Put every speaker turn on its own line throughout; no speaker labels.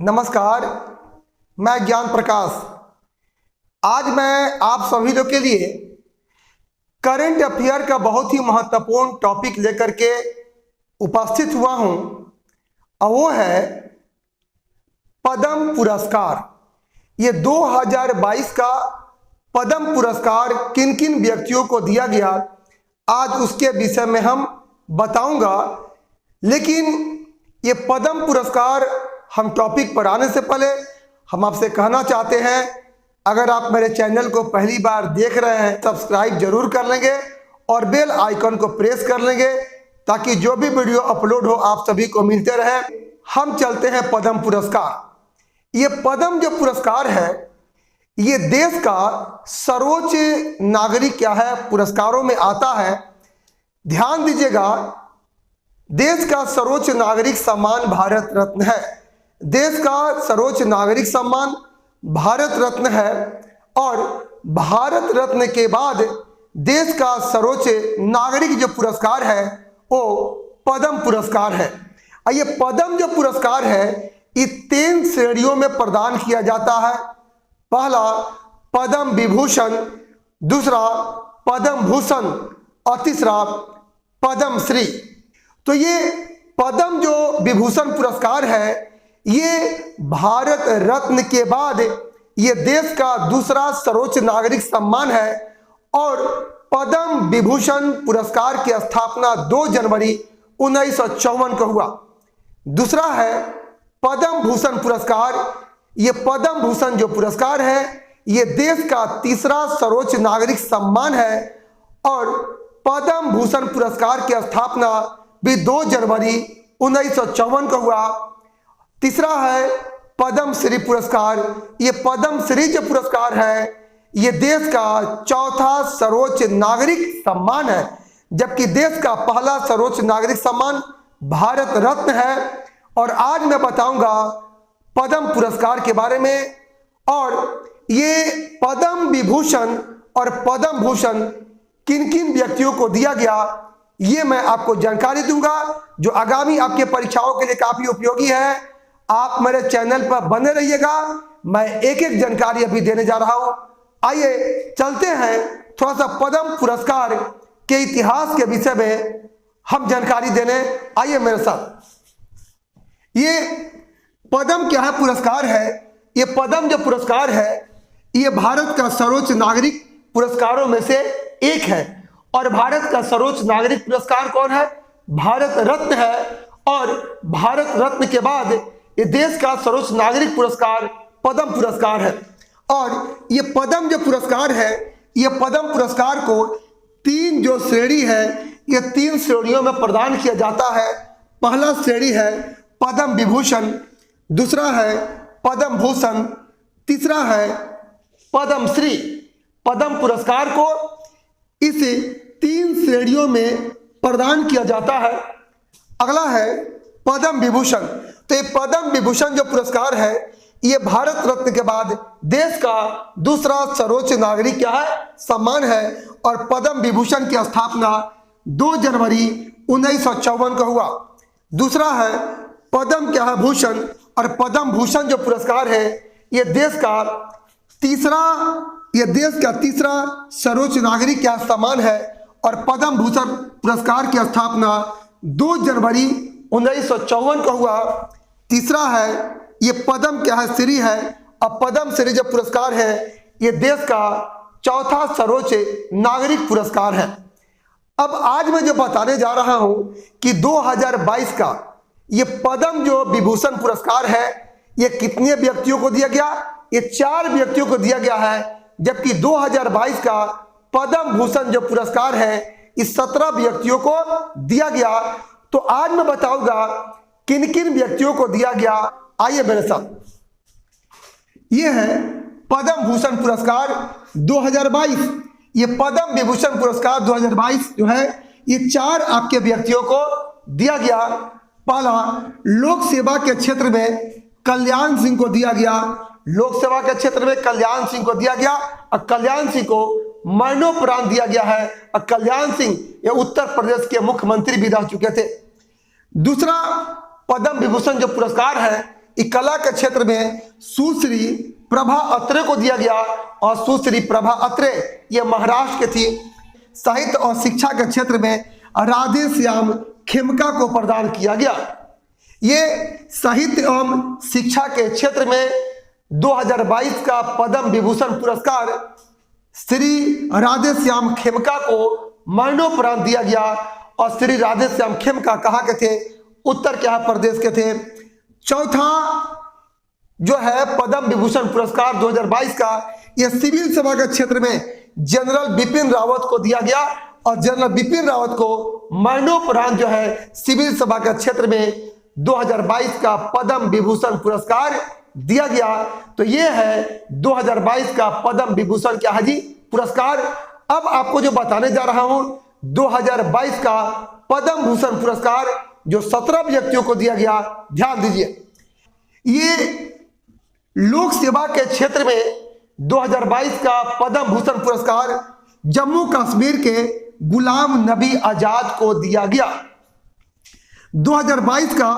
नमस्कार, मैं ज्ञान प्रकाश। आज मैं आप सभी लोग के लिए करंट अफेयर का बहुत ही महत्वपूर्ण टॉपिक लेकर के उपस्थित हुआ हूं और वो है पद्म पुरस्कार। ये 2022 का पद्म पुरस्कार किन किन व्यक्तियों को दिया गया, आज उसके विषय में हम बताऊंगा। लेकिन ये पद्म पुरस्कार हम टॉपिक पर आने से पहले हम आपसे कहना चाहते हैं, अगर आप मेरे चैनल को पहली बार देख रहे हैं सब्सक्राइब जरूर कर लेंगे और बेल आइकन को प्रेस कर लेंगे ताकि जो भी वीडियो अपलोड हो आप सभी को मिलते रहे। हम चलते हैं पद्म पुरस्कार। ये पद्म जो पुरस्कार है ये देश का सर्वोच्च नागरिक क्या है पुरस्कारों में आता है। ध्यान दीजिएगा, देश का सर्वोच्च नागरिक सम्मान भारत रत्न है। देश का सर्वोच्च नागरिक सम्मान भारत रत्न है और भारत रत्न के बाद देश का सर्वोच्च नागरिक जो पुरस्कार है वो पद्म पुरस्कार है। और ये पद्म जो पुरस्कार है ये 3 श्रेणियों में प्रदान किया जाता है। पहला पद्म विभूषण, दूसरा पद्म भूषण और तीसरा पद्म श्री। तो ये पद्म जो विभूषण पुरस्कार है ये भारत रत्न के बाद ये देश का दूसरा सर्वोच्च नागरिक सम्मान है और पद्म विभूषण पुरस्कार की स्थापना 2 जनवरी 1954 को हुआ। दूसरा है पद्म भूषण पुरस्कार। ये पद्म भूषण जो पुरस्कार है ये देश का तीसरा सर्वोच्च नागरिक सम्मान है और पद्म भूषण पुरस्कार की स्थापना भी 2 जनवरी 1954 को हुआ। तीसरा है पद्म श्री पुरस्कार। ये पद्म श्री जो पुरस्कार है ये देश का चौथा सर्वोच्च नागरिक सम्मान है, जबकि देश का पहला सर्वोच्च नागरिक सम्मान भारत रत्न है। और आज मैं बताऊंगा पद्म पुरस्कार के बारे में और ये पद्म विभूषण और पद्म भूषण किन किन व्यक्तियों को दिया गया ये मैं आपको जानकारी दूंगा, जो आगामी आपके परीक्षाओं के लिए काफी उपयोगी है। आप मेरे चैनल पर बने रहिएगा, मैं एक एक जानकारी अभी देने जा रहा हूं। आइए चलते हैं थोड़ा सा पद्म पुरस्कार के इतिहास के विषय में हम जानकारी देने। आइए मेरे साथ। ये पद्म क्या है पुरस्कार है, ये पद्म जो पुरस्कार है ये भारत का सर्वोच्च नागरिक पुरस्कारों में से एक है। और भारत का सर्वोच्च नागरिक पुरस्कार कौन है? भारत रत्न है। और भारत रत्न के बाद ये देश का सर्वोच्च नागरिक पुरस्कार पद्म पुरस्कार है। और ये पद्म जो पुरस्कार है ये पद्म पुरस्कार को 3 जो श्रेणी है ये 3 श्रेणियों में प्रदान किया जाता है। पहला श्रेणी है पद्म विभूषण, दूसरा है पद्म भूषण, तीसरा है पद्म श्री। पद्म पुरस्कार को इस 3 श्रेणियों में प्रदान किया जाता है। अगला है पद्म विभूषण। तो ये पद्म विभूषण जो पुरस्कार है ये भारत रत्न के बाद देश का दूसरा सर्वोच्च नागरिक क्या है सम्मान है। और पद्म विभूषण की स्थापना 2 जनवरी 1954 को हुआ। दूसरा है पद्म क्या है भूषण। और पद्म भूषण जो पुरस्कार है ये देश का तीसरा सर्वोच्च नागरिक का सम्मान है। और पद्म भूषण पुरस्कार की स्थापना 2 जनवरी 1954 को हुआ। तीसरा है ये पद्म क्या है श्री है। और पद्म श्री जो पुरस्कार है ये देश का चौथा सर्वोच्च नागरिक पुरस्कार है। अब आज मैं जो बताने जा रहा हूं कि 2022 का ये पद्म जो विभूषण पुरस्कार है ये कितने व्यक्तियों को दिया गया? ये 4 व्यक्तियों को दिया गया है। जबकि 2022 का पद्म भूषण जो पुरस्कार है इस 17 व्यक्तियों को दिया गया। तो आज मैं बताऊंगा किन किन व्यक्तियों को दिया गया। आइए मेरे साथ। ये है पद्म भूषण पुरस्कार 2022। ये पद्म विभूषण पुरस्कार 2022 जो है ये 4 आपके व्यक्तियों को दिया गया। पहला लोक सेवा के क्षेत्र में कल्याण सिंह को दिया गया। लोक सेवा के क्षेत्र में कल्याण सिंह को दिया गया और कल्याण सिंह को मरणोपरांत दिया गया है। और कल्याण सिंह ये उत्तर प्रदेश के मुख्यमंत्री भी रह चुके थे। दूसरा पद्म विभूषण जो पुरस्कार है कला के क्षेत्र में सुश्री प्रभा अत्रे को दिया गया, और सुश्री प्रभा अत्रे ये महाराष्ट्र की थी। साहित्य और शिक्षा के क्षेत्र में राधे श्याम खेमका को प्रदान किया गया। ये साहित्य एवं शिक्षा के क्षेत्र में 2022 का पद्म विभूषण पुरस्कार श्री राधे श्याम खेमका को मरणोपरांत दिया गया। और श्री राधे श्याम खेमका कहाँ के थे? उत्तर के प्रदेश के थे। चौथा जो है पद्म विभूषण पुरस्कार 2022 का, यह सिविल सेवा के क्षेत्र में जनरल बिपिन रावत को दिया गया, और जनरल बिपिन रावत को मरणोपरांत जो है सिविल सेवा के क्षेत्र में 2022 का पद्म विभूषण पुरस्कार दिया गया। तो ये है 2022 का पद्म विभूषण क्या है जी? पुरस्कार। अब आपको जो बताने जा रहा हूं 2022 का पद्म भूषण पुरस्कार जो 17 व्यक्तियों को दिया गया, ध्यान दीजिए। ये लोक सेवा के क्षेत्र में 2022 का पद्म भूषण पुरस्कार जम्मू कश्मीर के गुलाम नबी आजाद को दिया गया। 2022 का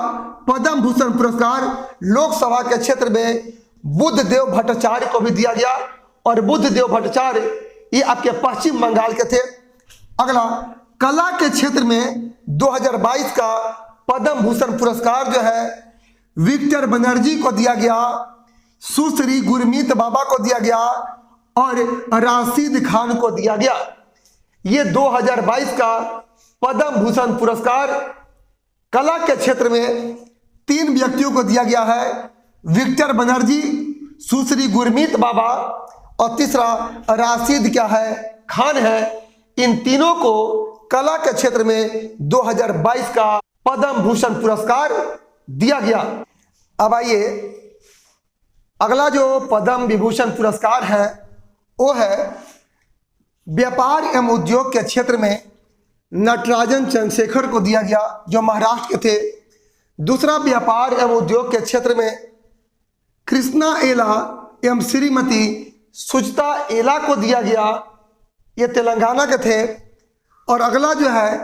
पद्म भूषण पुरस्कार लोकसभा के क्षेत्र में बुद्धदेव भट्टाचार्य को भी दिया गया, और बुद्धदेव भट्टाचार्य ये आपके पश्चिम बंगाल के थे। अगला कला के क्षेत्र में 2022 का पद्म भूषण पुरस्कार जो है विक्टर बनर्जी को दिया गया, सुश्री गुरमीत बाबा को दिया गया, और राशिद खान को दिया गया। ये 2022 का पद्म भूषण पुरस्कार कला के क्षेत्र में 3 व्यक्तियों को दिया गया है, विक्टर बनर्जी, सुश्री गुरमीत बाबा, और तीसरा राशिद क्या है? खान है। इन तीनों को कला के क्षेत्र में 2022 का पद्म भूषण पुरस्कार दिया गया। अब आइए अगला जो पद्म विभूषण पुरस्कार है वो है व्यापार एवं उद्योग के क्षेत्र में नटराजन चंद्रशेखर को दिया गया जो महाराष्ट्र के थे। दूसरा व्यापार एवं उद्योग के क्षेत्र में कृष्णा एला एवं श्रीमती सुचिता एला को दिया गया, ये तेलंगाना के थे। और अगला जो है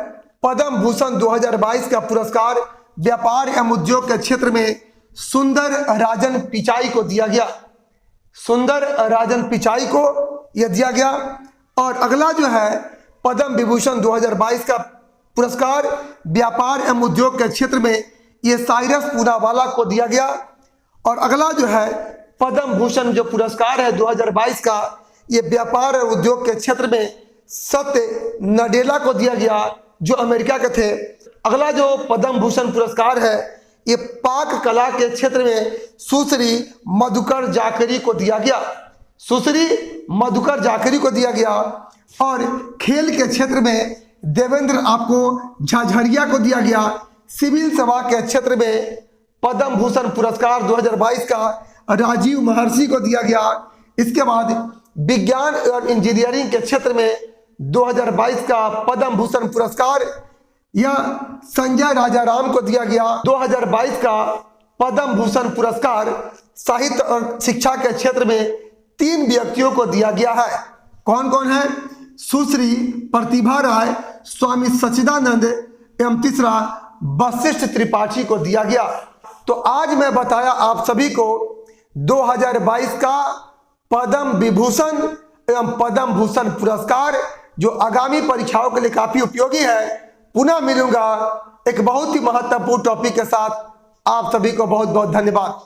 पद्म भूषण 2022 का पुरस्कार व्यापार एवं उद्योग के क्षेत्र में सुंदर राजन पिचाई को दिया गया, सुंदर राजन पिचाई को यह दिया गया। और अगला जो है पद्म विभूषण 2022 का पुरस्कार व्यापार एवं उद्योग के क्षेत्र में ये साइरस पूनावाला को दिया गया। और अगला जो है पद्म भूषण जो पुरस्कार है 2022 का, ये व्यापार और उद्योग के क्षेत्र में सत्य नडेला को दिया गया जो अमेरिका के थे। अगला जो पद्म भूषण पुरस्कार है ये पाक कला के क्षेत्र में सुश्री मधुकर जाकरी को दिया गया, सुश्री मधुकर जाकरी को दिया गया। और खेल के क्षेत्र में देवेंद्र आपको झाझरिया को दिया गया। सिविल सेवा के क्षेत्र में पद्म भूषण पुरस्कार 2022 का राजीव महर्षि को दिया गया। इसके बाद विज्ञान और इंजीनियरिंग के क्षेत्र में 2022 का पद्म भूषण पुरस्कार यह संजय राजाराम को दिया गया। 2022 का पद्म भूषण पुरस्कार साहित्य और शिक्षा के क्षेत्र में 3 व्यक्तियों को दिया गया है। कौन कौन है? सुश्री प्रतिभा राय, स्वामी सच्चिदानंद एवं तीसरा वशिष्ठ त्रिपाठी को दिया गया। तो आज मैं बताया आप सभी को 2022 का पद्म विभूषण एवं पद्म भूषण पुरस्कार जो आगामी परीक्षाओं के लिए काफी उपयोगी है। पुनः मिलूंगा एक बहुत ही महत्वपूर्ण टॉपिक के साथ। आप सभी को बहुत बहुत धन्यवाद।